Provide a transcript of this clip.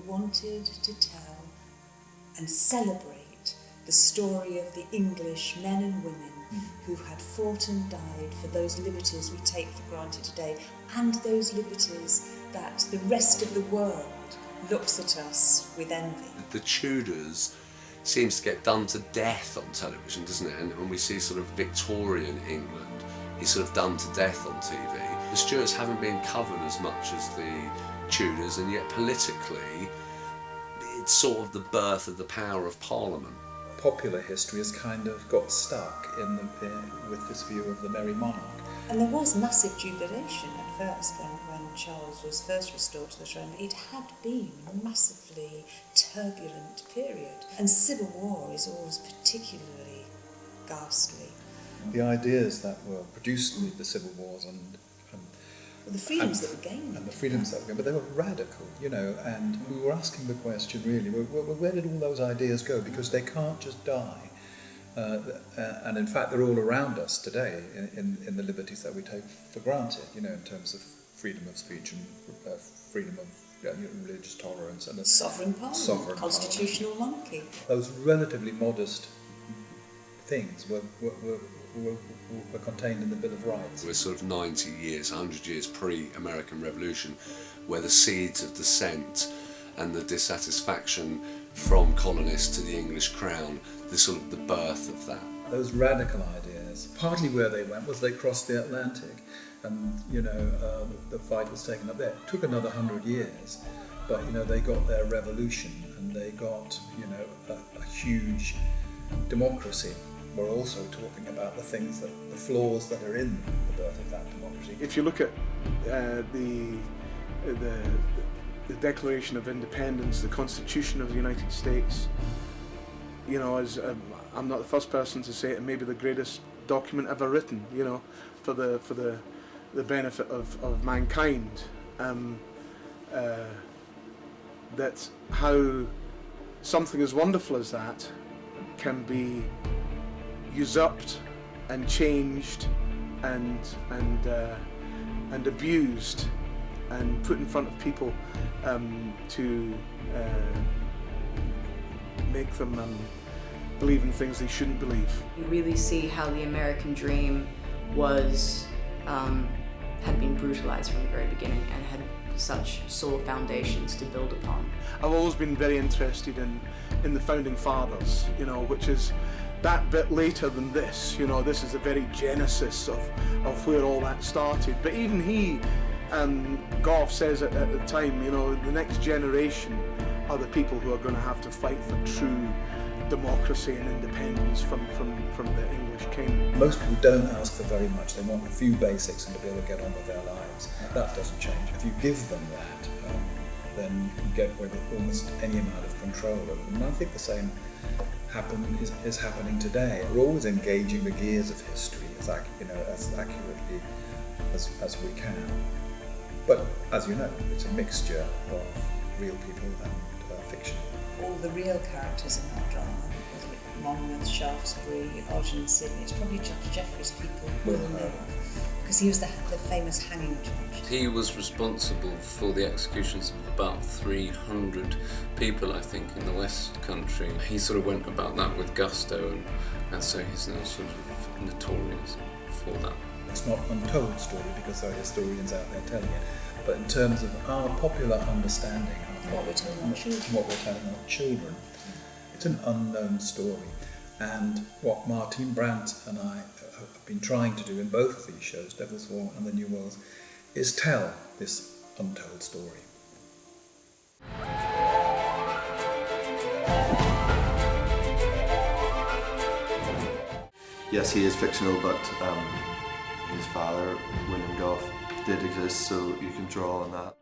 wanted to tell and celebrate the story of the English men and women who had fought and died for those liberties we take for granted today, and those liberties that the rest of the world looks at us with envy. The Tudors seems to get done to death on television, doesn't it? And when we see sort of Victorian England, he's sort of done to death on TV. The Stuarts haven't been covered as much as the Tudors, and yet politically, it's sort of the birth of the power of Parliament. Popular history has kind of got stuck with this view of the Merry Monarch. And there was massive jubilation at first when Charles was first restored to the throne. It had been a massively turbulent period, and civil war is always particularly ghastly. The ideas that were produced with the civil wars and the freedoms that were gained. And the freedoms that were gained, but they were radical, and we were asking the question really, where did all those ideas go? Because they can't just die. And in fact, they're all around us today in the liberties that we take for granted, in terms of freedom of speech and freedom of religious tolerance and sovereign parliament, constitutional monarchy. Those relatively modest things were contained in the Bill of Rights. We're sort of 90 years, 100 years pre-American Revolution, where the seeds of dissent and the dissatisfaction from colonists to the English crown, the birth of that. Those radical ideas, partly where they went was they crossed the Atlantic, and the fight was taken up there. It took another 100 years, but they got their revolution, and they got a huge democracy. We're also talking about the flaws that are in the birth of that democracy. If you look at the Declaration of Independence, the Constitution of the United States, I'm not the first person to say it, maybe the greatest document ever written, for the benefit of mankind. That how something as wonderful as that can be usurped and changed and abused and put in front of people to make them believe in things they shouldn't believe. You really see how the American dream was had been brutalized from the very beginning and had such solid foundations to build upon. I've always been very interested in the Founding Fathers, which is that bit later than this. This is the very genesis of where all that started. But even he, Gough says at the time, the next generation are the people who are going to have to fight for true democracy and independence from the English king. Most people don't ask for very much. They want a few basics and to be able to get on with their lives. That doesn't change. If you give them that, then you can get away with almost any amount of control over them. And I think the same is happening today. We're always engaging the gears of history as accurately as we can. But as you know, it's a mixture of real people and fiction. All the real characters in that drama, whether it's Monmouth, Shaftesbury, Ogden and Sidney, it's probably Judge Jeffreys people will know, because he was the famous hanging judge. He was responsible for the executions of about 300 people, I think, in the West Country. He sort of went about that with gusto, and so he's now sort of notorious for that. It's not an untold story because there are historians out there telling it, but in terms of our popular understanding of what we're telling our children, it's an unknown story. And what Martine, Brant and I have been trying to do in both of these shows, Devil's War and The New Worlds, is tell this untold story. Yes, he is fictional, but his father, William Gough, did exist, so you can draw on that.